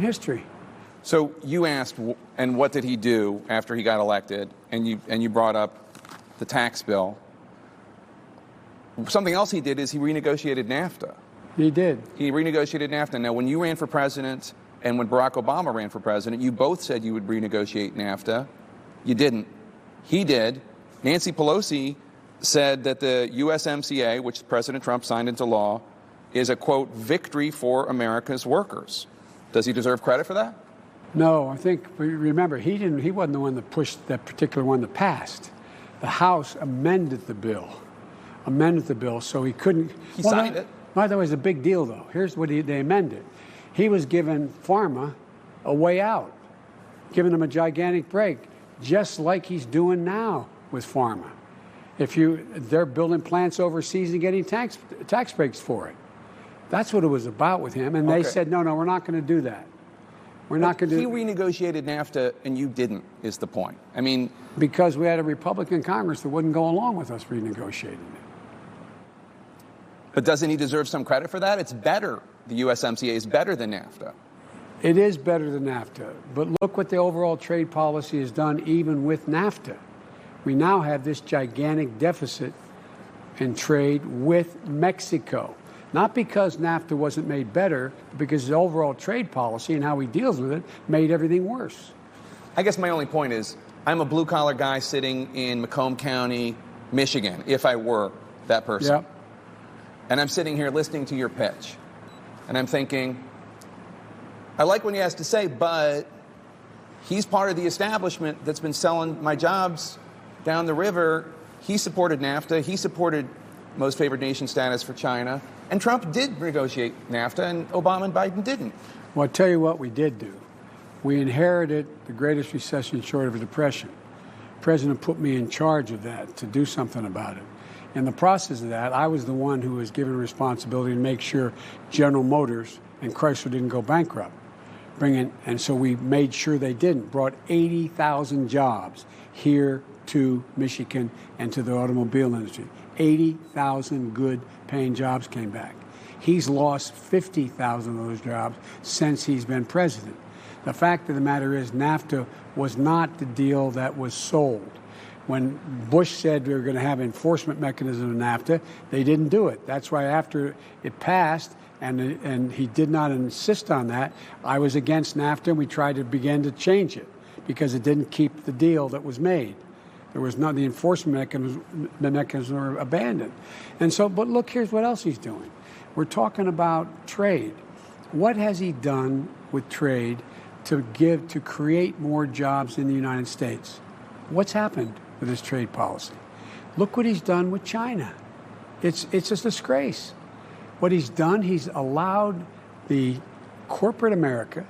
history. So you asked, and what did he do after he got elected? And you brought up the tax bill. Something else he did is he renegotiated NAFTA. He did. He renegotiated NAFTA. Now, when you ran for president and when Barack Obama ran for president, you both said you would renegotiate NAFTA. You didn't. He did. Nancy Pelosi said that the USMCA, which President Trump signed into law, is a, quote, victory for America's workers. Does he deserve credit for that? No, I think, remember, he wasn't the one that pushed that particular one that passed. The House amended the bill, so he couldn't. He signed it. By the way, it's a big deal, though. Here's what they amended. He was giving pharma a way out, giving them a gigantic break, just like he's doing now with pharma. They're building plants overseas and getting tax breaks for it. That's what it was about with him, and they said, no, we're not going to do that. We're not going to do. He renegotiated NAFTA, and you didn't, is the point. I mean, because we had a Republican Congress that wouldn't go along with us renegotiating it. But doesn't he deserve some credit for that? It's better. The USMCA is better than NAFTA. It is better than NAFTA, but look what the overall trade policy has done even with NAFTA. We now have this gigantic deficit in trade with Mexico. Not because NAFTA wasn't made better, but because the overall trade policy and how he deals with it made everything worse. I guess my only point is I'm a blue-collar guy sitting in Macomb County, Michigan, if I were that person. Yep. And I'm sitting here listening to your pitch. And I'm thinking, I like what he has to say, but he's part of the establishment that's been selling my jobs down the river. He supported NAFTA. He supported most favored nation status for China. And Trump did negotiate NAFTA, and Obama and Biden didn't. Well, I'll tell you what we did do. We inherited the greatest recession short of a depression. The president put me in charge of that to do something about it. In the process of that, I was the one who was given responsibility to make sure General Motors and Chrysler didn't go bankrupt. And so we made sure they didn't. Brought 80,000 jobs here to Michigan and to the automobile industry. 80,000 good paying jobs came back. He's lost 50,000 of those jobs since he's been president. The fact of the matter is NAFTA was not the deal that was sold. When Bush said we were going to have enforcement mechanism in NAFTA, they didn't do it. That's why after it passed, and he did not insist on that, I was against NAFTA, and we tried to begin to change it because it didn't keep the deal that was made. There was not the enforcement mechanism were abandoned. And so, but look, here's what else he's doing. We're talking about trade. What has he done with trade to create more jobs in the United States? What's happened with his trade policy? Look what he's done with China. It's a disgrace. What he's done, he's allowed the corporate America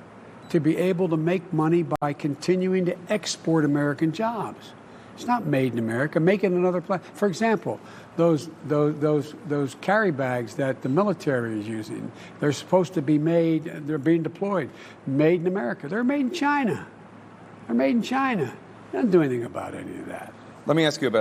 to be able to make money by continuing to export American jobs. It's not made in America. Make it another place. For example, those carry bags that the military is using, they're supposed to be made, they're being deployed, made in America. They're made in China. They're made in China. They don't do anything about any of that. Let me ask you about